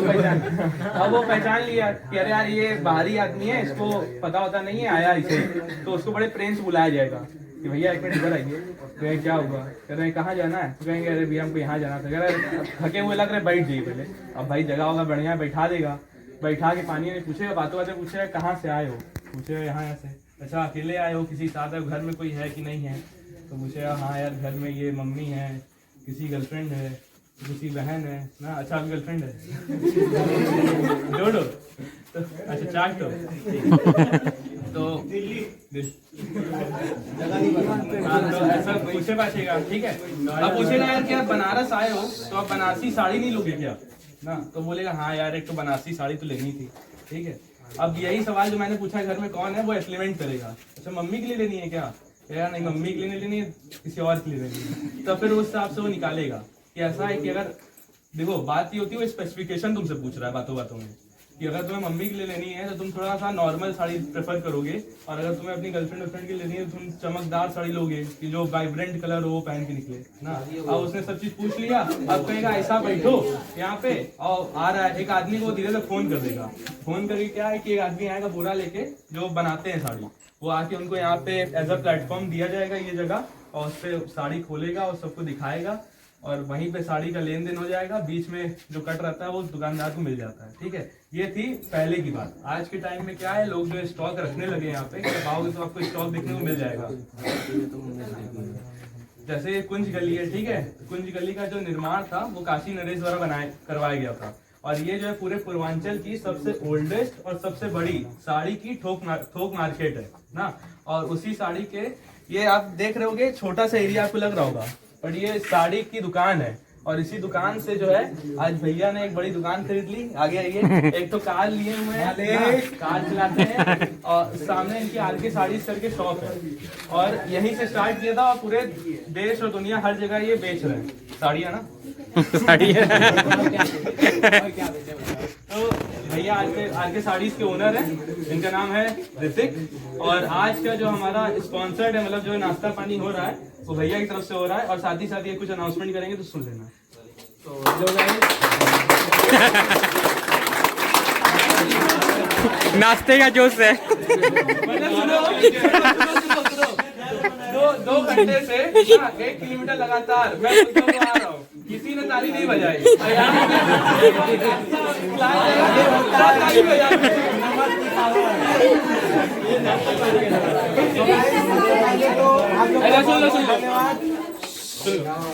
वो पहचान लिया कि अरे यार ये बाहरी आदमी है, इसको पता होता नहीं है, आया इसे, तो उसको बड़े प्रेम से बुलाया जाएगा कि भैया एक मिनट इधर आइए। तो क्या हुआ, कह रहे हैं कहाँ जाना है, तो कहेंगे अरे भैया हमको यहाँ जाना था। कह रहे थके हुए लग रहे, बैठ जाइए पहले। अब भाई जगह होगा बढ़िया, बैठा देगा, बैठा के पानी में पूछेगा, बातों बातें पूछेगा कहाँ से आए हो, पूछेगा यहाँ से। अच्छा अकेले आए हो, किसी साथ है, घर में कोई है कि नहीं है, तो पूछेगा हाँ यार घर में ये मम्मी है, किसी गर्लफ्रेंड है, किसी बहन है ना। अच्छा आपकी गर्लफ्रेंड है जोड़ो तो, अच्छा चाट तो ऐसा पूछे पाछेगा, ठीक है। अब पूछेगा यार कि आप बनारस आए हो तो आप बनारसी साड़ी नहीं लोगे क्या ना, तो बोलेगा हाँ यार एक तो बनारसी साड़ी तो लेनी थी, ठीक है। अब यही सवाल जो मैंने पूछा घर में कौन है, वो एक्सपेरिमेंट करेगा। अच्छा मम्मी के लिए लेनी है क्या, यार नहीं मम्मी के लिए नहीं लेनी है, किसी और के लिए लेनी है। तो फिर उस हिसाब से वो निकालेगा कि ऐसा है कि अगर देखो बात ये होती है वो स्पेसिफिकेशन तुमसे पूछ रहा है बातों बातों में कि अगर तुम्हें मम्मी के लिए लेनी है तो तुम थोड़ा सा नॉर्मल साड़ी प्रेफर करोगे, और अगर तुम्हें अपनी गर्लफ्रेंड वर्लफ्रेंड के लिए लेनी है तो तुम चमकदार साड़ी लोगे कि जो वाइब्रेंट कलर हो वो पहन के निकले ना। अब उसने सब चीज पूछ लिया, अब कहेगा ऐसा बैठो यहाँ पे, और आ रहा है एक आदमी को धीरे से फोन कर देगा। फोन करके क्या है कि एक आदमी आएगा बोरा लेके जो बनाते हैं साड़ी, वो आके उनको यहाँ पे एज अ प्लेटफॉर्म दिया जाएगा ये जगह, और उस पर साड़ी खोलेगा और सबको दिखाएगा, और वहीं पे साड़ी का लेन देन हो जाएगा। बीच में जो कट रहता है वो दुकानदार को मिल जाता है, ठीक है। ये थी पहले की बात। आज के टाइम में क्या है, लोग जो स्टॉक रखने लगे यहाँ पे, आओगे तो आपको स्टॉक देखने को मिल जाएगा। जैसे कुंज गली है, ठीक है, कुंज गली का जो निर्माण था वो काशी नरेश द्वारा करवाया गया था, और ये जो है पूरे पूर्वांचल की सबसे ओल्डेस्ट और सबसे बड़ी साड़ी की थोक मार्केट है ना। और उसी साड़ी के ये आप देख रहे होगे, छोटा सा एरिया आपको लग रहा होगा, पर ये साड़ी की दुकान है, और इसी दुकान से जो है आज भैया ने एक बड़ी दुकान खरीद ली। आगे आइए, एक तो कार लिए हुए हैं, कार चलाते हैं, और सामने इनकी आरके साड़ीज करके शॉप है, और यहीं से स्टार्ट किया था, और पूरे देश और दुनिया हर जगह ये बेच रहे हैं साड़ियाँ ना। साड़ी तो भैया आरके साड़ीज के ओनर हैं, इनका नाम है ऋतिक, और आज का जो हमारा स्पॉन्सर्ड है, मतलब जो नाश्ता पानी हो रहा है वो भैया की तरफ से हो रहा है, और साथ ही साथ ये कुछ अनाउंसमेंट करेंगे तो सुन लेना। तो नाश्ते का जोश है। दो घंटे से 1 किलोमीटर लगातार मैं आ रहा हूँ, किसी ने ताली नहीं बजाई।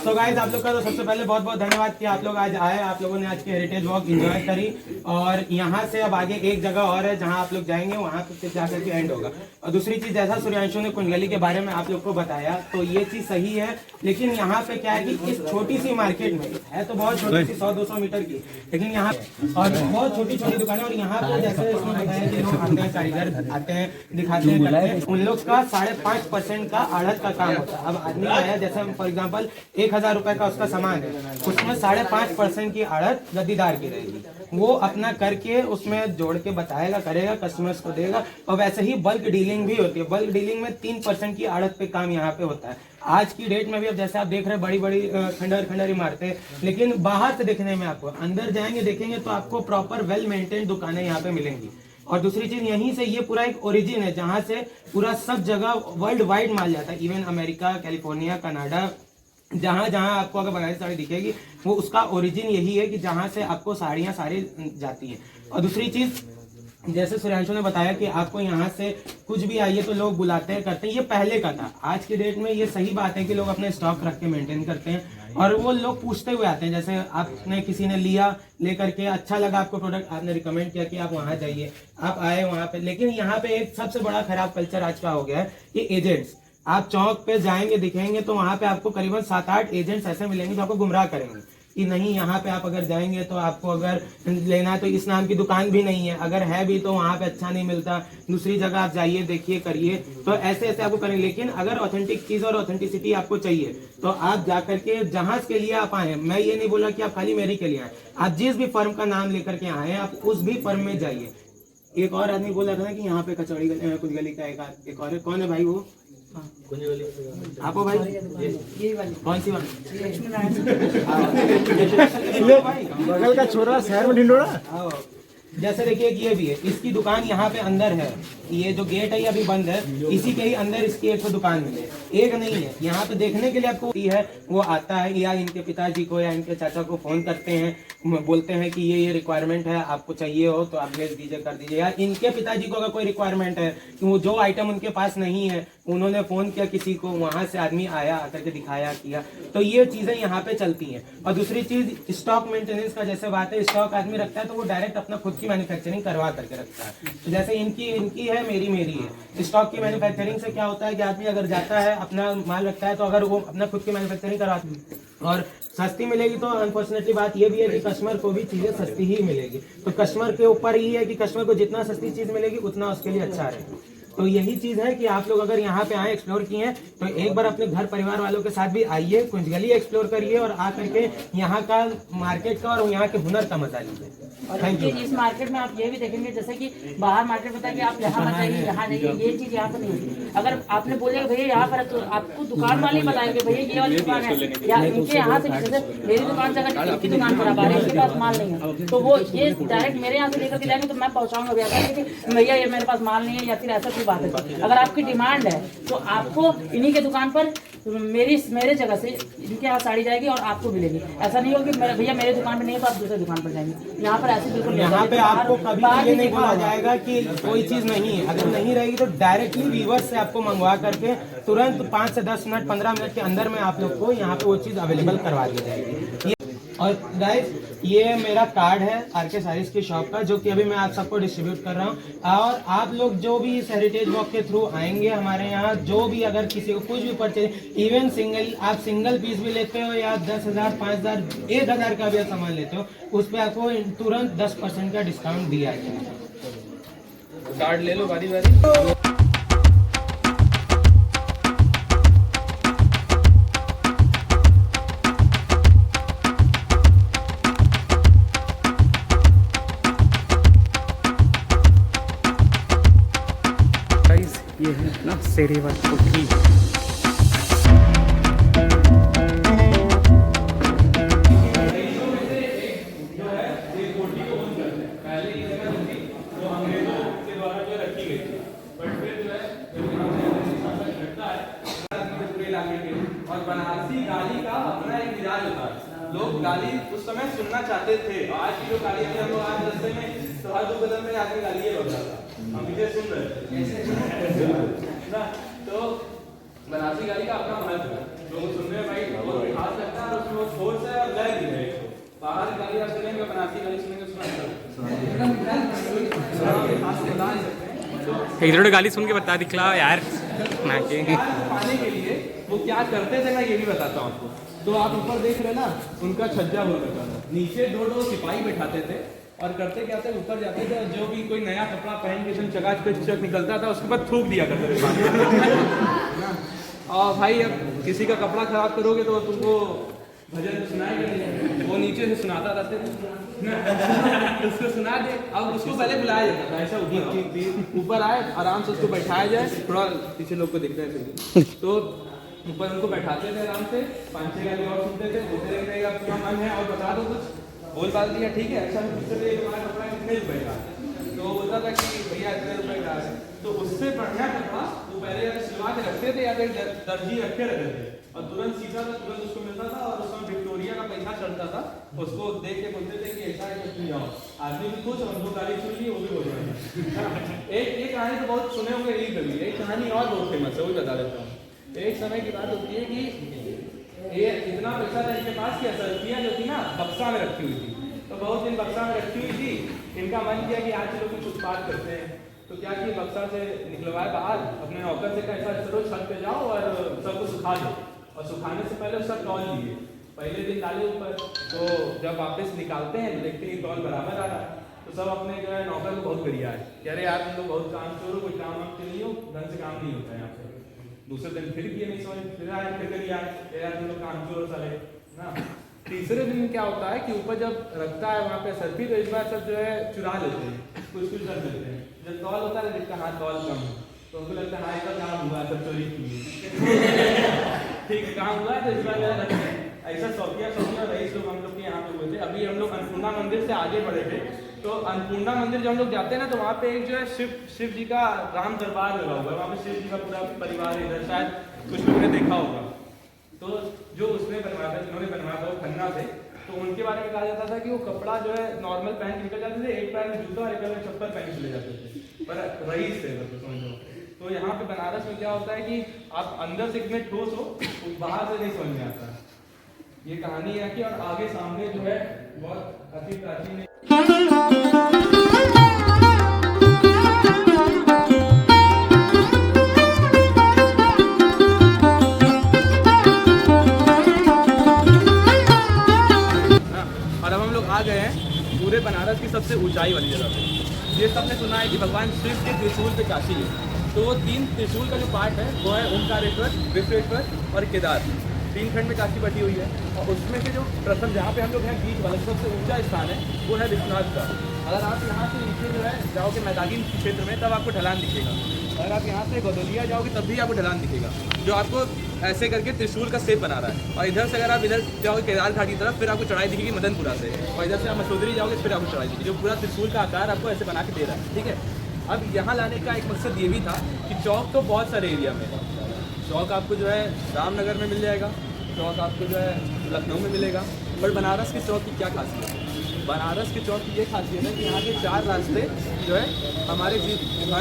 तो गाइस आप लोग का तो सबसे पहले बहुत बहुत धन्यवाद कि आप लोग आज आए, आप लोगों ने आज की हेरिटेज वॉक एंजॉय करी, और यहाँ से अब आगे एक जगह और है जहाँ आप लोग जाएंगे, वहाँ पे जाकर के एंड होगा। और दूसरी चीज, जैसा सूर्यांशु ने कुंज गली के बारे में आप लोग को बताया, तो ये चीज सही है, लेकिन यहाँ पे क्या है कि इस छोटी सी मार्केट में है तो बहुत छोटी सी 100-200 मीटर की, लेकिन यहाँ और बहुत छोटी छोटी दुकानें, और यहाँ पे जैसे इसमें बताया कि लोग आते हैं, कारीगर आते हैं, दिखाते हैं, करते हैं, उन लोग का 5.5% का आढ़त का काम होता है। अब आदमी आया, जैसे फॉर एग्जाम्पल 1000 रुपए का उसका सामान है, उसमें 5.5% की आड़त गद्दीदार की रहेगी, वो अपना करके उसमें जोड़ के बताएगा, करेगा, कस्टमर्स को देगा। और वैसे ही बल्क डीलिंग भी होती है, बल्क डीलिंग में 3% की आड़त पे काम यहाँ पे होता है। आज की डेट में भी, अब जैसे आप देख रहे हैं बड़ी बड़ी खंडर इमारतें, लेकिन बाहर से देखने में आपको, अंदर जाएंगे देखेंगे तो आपको प्रॉपर वेल मेंटेन दुकानें यहाँ पे मिलेंगी। और दूसरी चीज, यहीं से ये पूरा एक ओरिजिन है जहाँ से पूरा सब जगह वर्ल्ड वाइड माल जाता है, इवन अमेरिका, कैलिफोर्निया, कनाडा, जहाँ जहाँ आपको अगर बनारसी साड़ी दिखेगी वो उसका ओरिजिन यही है कि जहाँ से आपको साड़ियाँ सारी जाती है। और दूसरी चीज, जैसे सूर्यांशु ने बताया कि आपको यहाँ से कुछ भी आइए तो लोग बुलाते हैं, करते हैं, ये पहले का था। आज की डेट में ये सही बात है कि लोग अपने स्टॉक रख के मेंटेन करते हैं, और वो लोग पूछते हुए आते हैं। जैसे आपने किसी ने लिया, लेकर के अच्छा लगा आपको प्रोडक्ट, आपने रिकमेंड किया कि आप वहाँ जाइए, आप आए वहाँ पे। लेकिन यहाँ पे एक सबसे बड़ा खराब कल्चर आज का हो गया है कि एजेंट्स, आप चौक पे जाएंगे दिखेंगे तो वहाँ पे आपको करीबन 7-8 एजेंट्स ऐसे मिलेंगे जो आपको गुमराह करेंगे कि नहीं, यहाँ पे आप अगर जाएंगे तो आपको अगर लेना है तो इस नाम की दुकान भी नहीं है, अगर है भी तो वहाँ पे अच्छा नहीं मिलता, दूसरी जगह आप जाइए, देखिए, करिए, तो ऐसे ऐसे आपको करेंगे। लेकिन अगर ऑथेंटिक चीज और ऑथेंटिसिटी आपको चाहिए तो आप जाकर के जहाज के लिए आप आए, मैं ये नहीं बोला कि आप खाली मेरी के लिए आए, आप जिस भी फर्म का नाम लेकर के आए आप उस भी फर्म में जाइए। एक और आदमी बोला था ना कि यहाँ पे कचौड़ी कुंज गली का एक और है, कौन है भाई वो? आपको भाई ये वाली कौन सी वाली? लक्ष्मी नारायण बगल का छोरा शहर में ढिंडोरा। जैसे देखिए कि ये भी है, इसकी दुकान यहाँ पे अंदर है, ये जो गेट है ये अभी बंद है, इसी के ही अंदर इसकी एक दुकान मिले, एक नहीं है। यहाँ पे देखने के लिए आपको है वो आता है या इनके पिताजी को या इनके चाचा को फोन करते हैं, बोलते हैं कि ये रिक्वायरमेंट है, आपको चाहिए हो तो आप भेज दीजिए, कर दीजिए। या इनके पिताजी को अगर कोई रिक्वायरमेंट है कि वो जो आइटम उनके पास नहीं है, उन्होंने फोन किया किसी को, वहां से आदमी आया, आकर के दिखाया, किया, तो ये चीजें यहाँ पे चलती हैं। और दूसरी चीज स्टॉक मेंटेनेंस का जैसे बात है, स्टॉक आदमी रखता है तो वो डायरेक्ट अपना खुद की मैन्युफैक्चरिंग करवा करके रखता है। तो जैसे इनकी है, मेरी है। स्टॉक की मैन्युफैक्चरिंग से क्या होता है कि आदमी अगर जाता है अपना माल रखता है तो अगर वो अपना खुद की मैन्युफैक्चरिंग करवाती है और सस्ती मिलेगी तो अनफॉर्चुनेटली बात ये भी है कि कस्टमर को भी चीजें सस्ती ही मिलेगी। तो कस्टमर के ऊपर ही है कि कस्टमर को जितना सस्ती चीज मिलेगी उतना उसके लिए अच्छा रहेगा। तो यही चीज है कि आप लोग अगर यहाँ पे आए, एक्सप्लोर किए हैं, तो एक बार अपने घर परिवार वालों के साथ भी आइए, कुंज गली एक्सप्लोर करिए और आ करके यहाँ का मार्केट का और यहाँ के हुनर का मजा लीजिए। और थैंक यू। इस मार्केट में आप ये भी देखेंगे जैसे कि बाहर मार्केट में होता है कि आप यहाँ मत जाइए, यहाँ जाइए, ये चीज यहाँ पर नहीं होती। अगर आपने बोले भैया यहाँ पर है तो आपको दुकान वाले ही बताएंगे भैया ये वाली दुकान है, या इनके यहाँ से जैसे मेरी दुकान से अगर इनकी दुकान पर आप आ रहे हैं, इनके पास माल नहीं है तो वो ये डायरेक्ट मेरे यहाँ से लेकर के जाएंगे तो मैं पहुँचाऊंगा भैया ये मेरे पास माल नहीं है, या फिर ऐसा कोई बात है। अगर आपकी डिमांड है तो आपको इन्हीं के दुकान पर मेरे जगह से इनके यहाँ साड़ी जाएगी और आपको मिलेगी। ऐसा नहीं होगा कि भैया मेरे दुकान पर नहीं है तो आप दूसरे दुकान पर जाएंगे। यहाँ पर ऐसे बिल्कुल यहाँ पे आपको कभी ये नहीं बोला जाएगा कि कोई चीज नहीं है। अगर नहीं रहेगी तो डायरेक्टली वीवर्स से आपको मंगवा करके तुरंत 5 से 10 मिनट 15 मिनट के अंदर में आप लोग को यहाँ पे वो चीज अवेलेबल करवा दी जाएगी। और गाइस ये मेरा कार्ड है आरके सारीज की शॉप का, जो कि अभी मैं आप सबको डिस्ट्रीब्यूट कर रहा हूँ। और आप लोग जो भी इस हेरिटेज वॉक के थ्रू आएंगे हमारे यहाँ, जो भी अगर किसी को कुछ भी परचेज, इवन आप सिंगल पीस भी लेते हो या 10,000, 5,000, 1,000 का भी सामान लेते हो, उस पर आपको तुरंत 10% का डिस्काउंट दिया जाएगा। कार्ड ले लो बारी बारी। ये है अपना सेरीवर कोठी। और बनारसी गाली का अपना एक मिजाज होता है। लोग गाली उस समय सुनना चाहते थे। आज की जो गाली थी, हम लोग आज रास्ते में तो हर 2 कदम में आदमी गाली ये बज रहा था, हम पीछे सुन रहे थे ना। तो बनारसी गाली का अपना महत्व है, लोग सुनने में भाई बहुत खास लगता है और उसमें वो फोर्स है और लय भी है। बाहर गाली आप सुनेंगे, बनारसी गाली सुनेंगे, इधर गाली सुन के बता दिखला यार ना के पाने के लिए वो क्या करते थे मैं ये भी बताता हूँ आपको। तो आप ऊपर देख रहे ना, उनका छज्जा हुआ करता था, नीचे 2 सिपाही बैठाते थे और करते क्या थे, ऊपर जाते थे, जो भी कोई नया कपड़ा पहन के एकदम चकाचक निकलता था उसके बाद थूक दिया करते थे। और भाई अब किसी का कपड़ा खराब करोगे तो तुमको भजन सुनाएगा नहीं, वो नीचे से सुनाता रहते उसको सुना दे। अब उसको पहले बुलाया जाता था, ऐसा ऊपर आए, आराम से उसको बैठाया जाए, थोड़ा पीछे लोग को दिख रहे थे तो ऊपर उनको बैठाते थे आराम से, 5-6 गाली और सुनते थे, बोलते थे आपका मन है और बता दो कुछ, बोल बात दिया ठीक है, अच्छा तुम्हारा कपड़ा कितने रुपए का, तो बोलता था कि भैया इतने रुपए का है। तो उससे बढ़िया कपड़ा वो पहले या तो सिलवा के रखते थे या फिर दर्जी रखे रहते थे और तुरंत सीधा था, तुरंत उसको मिलता था। और उसमें विक्टोरिया का पैसा चढ़ता था, उसको देख के बोलते थे कि ऐसा है कि जाओ, आदमी भी खुश और उनको गाली सुन ली, वो भी बोल रहे एक कहानी तो बहुत सुने होंगे, यही कभी एक कहानी और बहुत फेमस है, वही बता देता हूँ। एक समय की बात होती है कि ये इतना पैसा था इनके पास कि असल्फियाँ जो थी ना बक्सा में रखी हुई थी, तो बहुत दिन बक्सा में रखी हुई थी। इनका मन किया कि आज चलो कुछ उत्पाद करते हैं, तो क्या किए, बक्सा से निकलवाए बाहर, अपने नौकर से कैसा चलो छत पे जाओ और सबको सुखा दो, और सुखाने से पहले उसका तौल लिए, पहले दिन डाले ऊपर, तो जब वापस निकालते हैं देखते हैं तौल बराबर आ रहा है, तो सब अपने जो है नौकर को बहुत बढ़िया है, कह रहे यार तुम लोग बहुत काम करो, कोई काम वाम नहीं हो, ढंग से काम नहीं होता है यहाँ पे। दूसरे दिन फिर किए नहीं समझ, फिर आए, फिर करिए आए यार तुम लोग काम चोर साले ना। तीसरे दिन क्या होता है कि ऊपर जब रखता है वहाँ पे सर्फी, तो इस बार सब जो है चुरा लेते हैं, कुछ कर लेते हैं। जब तौल होता है देखता हाँ तौल कम है, तो उनको लगता है हाँ इसका काम हुआ, सब चोरी की ठीक काम हुआ है, तो इस बार रखते हैं। ऐसा शौकिया रईस लोग हम लोग के यहाँ पे हुए थे। अभी हम लोग अन्नपूर्णा मंदिर से आगे बढ़े थे, तो अन्नपूर्णा मंदिर जब हम लोग जाते हैं ना, तो वहाँ पे एक जो है शिव जी का राम दरबार लगा हुआ है। वहाँ पे शिव जी का पूरा परिवार है इधर, शायद कुछ लोगों ने देखा होगा। तो जो उसने बनवाया था, जिन्होंने बनवाया था वो खन्ना थे, तो उनके बारे में कहा जाता था कि वो कपड़ा जो है नॉर्मल पहन के निकल जाते थे, एक पैर में जूता और एक पैर में चप्पल पहन के चले जाते थे, पर रईस थे मतलब समझो। तो यहाँ पे बनारस में क्या होता है कि आप अंदर से इतने ठोस हो, बाहर से नहीं समझ में आता। ये कहानी है कि, और आगे सामने जो है बहुत अति प्राचीन आ गए हैं पूरे बनारस की सबसे ऊंचाई वाली जगह पे। ये सबने सुना है कि भगवान शिव के त्रिशूल पे काशी है, तो वो 3 त्रिशूल का जो पार्ट है वो है ओंकारेश्वर, विश्वेश्वर और केदार। 3 खंड में काशी बटी हुई है, और उसमें से जो प्रथम जहाँ पे हम लोग हैं बीच वाला सबसे ऊंचा स्थान है वो है विश्वनाथ का। अगर आप यहाँ से नीचे जो है जाओगे मैदानी क्षेत्र में, तब आपको ढलान दिखेगा। अगर आप यहाँ से गदोलिया जाओगे तब भी आपको ढलान दिखेगा, जो आपको ऐसे करके त्रिशूल का शेप बना रहा है। और इधर से अगर आप इधर जाओगे केदार घाट की तरफ, फिर आपको चढ़ाई दिखेगी मदनपुरा से, और इधर से आप मसूदरी जाओगे फिर आपको चढ़ाई दिखेगी, जो पूरा त्रिशूल का आकार आपको ऐसे बना के दे रहा है। ठीक है, अब यहाँ लाने का एक मकसद ये भी था कि चौक तो बहुत सारे एरिया में, चौक आपको जो है रामनगर में मिल जाएगा, चौक आपको जो है लखनऊ में मिलेगा, पर बनारस के चौक की क्या खासियत है? बनारस के चौक की ये खासियत है कि यहाँ के 4 रास्ते जो है हमारे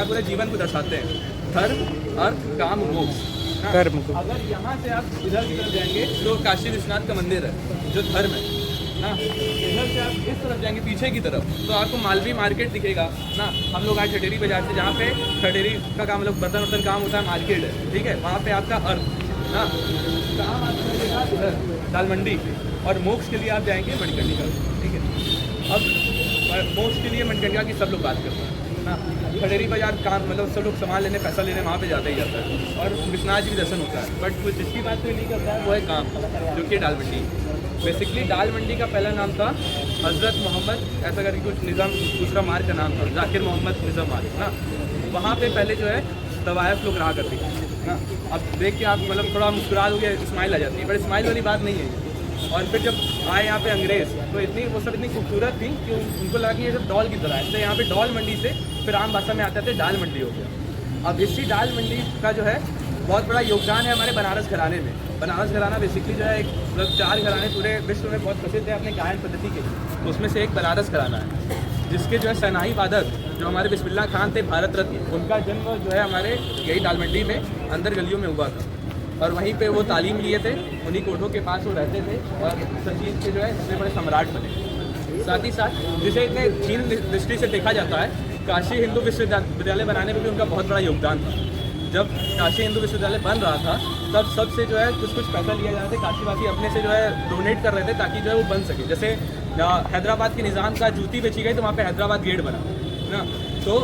पूरे जीवन को दर्शाते हैं, धर्म, अर्थ, काम, मोक्ष। कर्म को अगर यहाँ से आप इधर की तरफ जाएंगे तो काशी विश्वनाथ का मंदिर है जो धर्म है ना, इधर से आप इस तरफ जाएंगे पीछे की तरफ तो आपको मालवी मार्केट दिखेगा ना। हम लोग आज ठटेरी बाजार से, जहाँ पे ठटेरी का काम मतलब बर्तन काम होता है, मार्केट है, ठीक है, वहाँ पे आपका अर्थ ना काम आपको मिलेगा इधर दाल मंडी, और मोक्ष के लिए आप जाएंगे मणिकर्णिका, ठीक है। अब मोक्ष के लिए मणिकर्णिका की सब लोग बात करते हैं ना, खडेरी बाजार काम मतलब सब लोग सामान लेने पैसा लेने वहाँ पे जाता ही जाता है, और विश्वनाथ जी भी दर्शन होता है। बट कोई जिसकी बात कोई नहीं करता है वो है काम, जो कि दाल मंडी। बेसिकली दाल मंडी का पहला नाम था हज़रत मोहम्मद, ऐसा करके कुछ निज़ाम, दूसरा मार्ग का नाम था जाकिर मोहम्मद निज़ाम मार्ग ना। वहाँ पे पहले जो है तवायफ लोग रहा करती है ना। अब देख के आप मतलब थोड़ा मुस्कुरा दोगे, स्माइल आ जाती है, बट स्माइल वाली बात नहीं है। और फिर जब आए यहाँ पे अंग्रेज़, तो वो सब इतनी खूबसूरत थी कि उनको लगा कि ये सब डॉल की तरह है, तो यहाँ पे डॉल मंडी से फिर आम भाषा में आते थे दाल मंडी हो गया। अब इसी दाल मंडी का जो है बहुत बड़ा योगदान है हमारे बनारस घराने में। बनारस घराना बेसिकली जो है एक मतलब 4 घराने पूरे विश्व में बहुत प्रसिद्ध है अपने गायन पद्धति के, उसमें से एक बनारस घराना है, जिसके जो है सनाही वादक जो हमारे बिस्मिल्लाह खान थे भारत रत्न, उनका जन्म जो है हमारे यही दाल मंडी में अंदर गलियों में हुआ था, और वहीं पे वो तालीम लिए थे, उन्हीं कोठों के पास वो रहते थे, और सचिन के जो है इतने बड़े सम्राट बने। साथ ही साथ जिसे इतने क्षीण दृष्टि से देखा जाता है, काशी हिंदू विश्वविद्यालय बनाने में भी उनका बहुत बड़ा योगदान था। जब काशी हिंदू विश्वविद्यालय बन रहा था तब सबसे जो है कुछ पैसा लिया जा रहा था, काशीवासी अपने से जो है डोनेट कर रहे थे ताकि जो है वो बन सके। जैसे हैदराबाद के निज़ाम का जूती बेची गई तो वहाँ पे हैदराबाद गेट बना ना। तो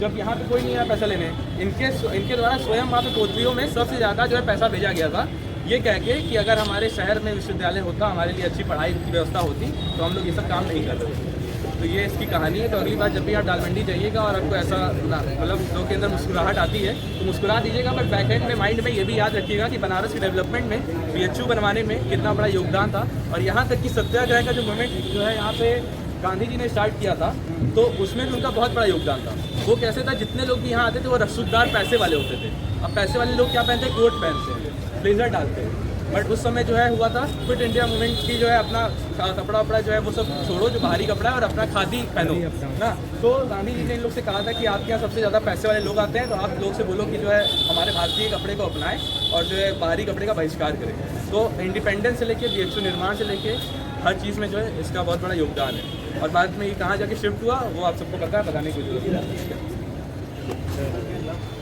जब यहाँ पे कोई नहीं आया पैसा लेने, इनके द्वारा स्वयं वहाँ पे कोतलियों में सबसे ज़्यादा जो है पैसा भेजा गया था, ये कह के कि अगर हमारे शहर में विश्वविद्यालय होता, हमारे लिए अच्छी पढ़ाई की व्यवस्था होती, तो हम लोग ये सब काम नहीं कर रहे थे। तो ये इसकी कहानी है। तो अगली बार जब भी आप दाल मंडी जाइएगा और आपको ऐसा मतलब लोगों के अंदर मुस्कुराहट आती है तो मुस्कुरा दीजिएगा, बट बैक एंड में माइंड में ये भी याद रखिएगा कि बनारस के डेवलपमेंट में BHU बनवाने में कितना बड़ा योगदान था। और यहाँ तक कि सत्याग्रह का जो मूवमेंट जो है यहाँ पे गांधी जी ने स्टार्ट किया था, तो उसमें भी उनका बहुत बड़ा योगदान था। वो कैसे था, जितने लोग भी यहाँ आते थे वो रसूखदार पैसे वाले होते थे। अब पैसे वाले लोग क्या पहनते हैं, कोट पहनते हैं, ब्लेजर डालते हैं। बट उस समय जो है हुआ था फिट इंडिया मूवमेंट की जो है अपना कपड़ा वपड़ा जो है वो सब छोड़ो जो बाहरी कपड़ा है और अपना खादी पहनो ना। तो गांधी जी ने इन लोग से कहा था कि आपके यहाँ सबसे ज़्यादा पैसे वाले लोग आते हैं, तो आप लोग से बोलो कि जो है हमारे भारतीय कपड़े को अपनाएं और जो है बाहरी कपड़े का बहिष्कार करें। तो इंडिपेंडेंस से लेके BHU निर्माण से लेके हर चीज़ में जो है इसका बहुत बड़ा योगदान है। और बाद में ये कहाँ जाके शिफ्ट हुआ वो आप सबको पता है, बताने की जरूरत है।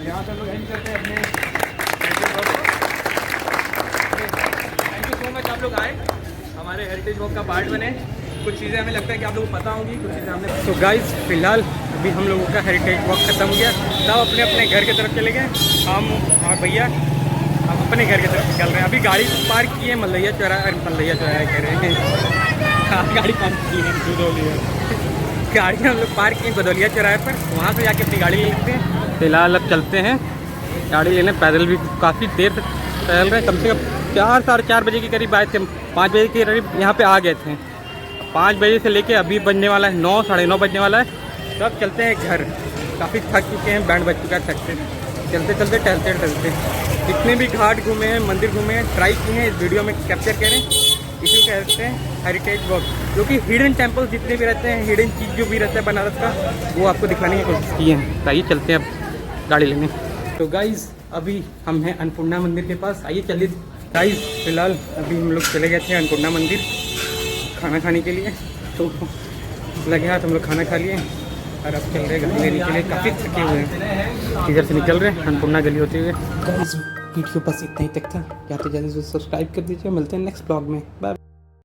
यहाँ पर लोग एंड करते हैं अपने। आप लोग आए, हमारे हेरिटेज वॉक का पार्ट बने। कुछ चीज़ें हमें लगता है कि आप लोगों को पता होंगी, कुछ चीज़ें हमने। तो गाइस फिलहाल अभी हम लोगों का हेरिटेज वॉक खत्म हो गया, सब अपने अपने घर की तरफ चले गए। हम और भैया हम अपने घर की तरफ निकल रहे हैं। अभी गाड़ी पार्क की है मल्लैया चौराहा कह रहे हैं गाड़ी पार्क की है गदौलिया, गाड़ी हम लोग पार्क की गदौलिया चौराहे पर, वहाँ से जाके अपनी गाड़ी ले लेते हैं। फिलहाल अब चलते हैं गाड़ी लेने पैदल भी काफ़ी देर तक टहल रहे, कम से कम 4 साढ़े 4 बजे के करीब आए थे, 5 बजे के करीब यहाँ पे आ गए थे। 5 बजे से लेके अभी बजने वाला है 9 साढ़े 9 बजने वाला है, तो अब चलते हैं घर। काफ़ी थक चुके हैं, बैंड बज चुका है थक से, चलते चलते टहलते टहलते जितने भी घाट घूमे हैं, मंदिर घूमे हैं, ट्राई किए हैं, इस वीडियो में कैप्चर करें। इसी कहते हैं हेरिटेज वॉक, जो कि हिडन टेम्पल जितने भी रहते हैं, हिडन चीज़ जो भी रहता है बनारस का, वो आपको दिखाने की कोशिश की है। तो आइए चलते हैं अब गाड़ी लेने। तो गाइज़ अभी हम हैं अन्नपूर्णा मंदिर के पास, आइए चलिए। गाइज़ फिलहाल अभी हम लोग चले गए थे अन्नपूर्णा मंदिर खाना खाने के लिए, तो लगे हाथ हम लोग खाना खा लिए और अब चल रहे गाड़ी लेने के लिए। काफ़ी थके हुए हैं, किधर से निकल रहे हैं अन्नपूर्णा गली होते हुए। वीडियो बस इतना ही तक था, या तो जल्दी से सब्सक्राइब कर दीजिए। मिलते हैं नेक्स्ट ब्लॉग में, बाय।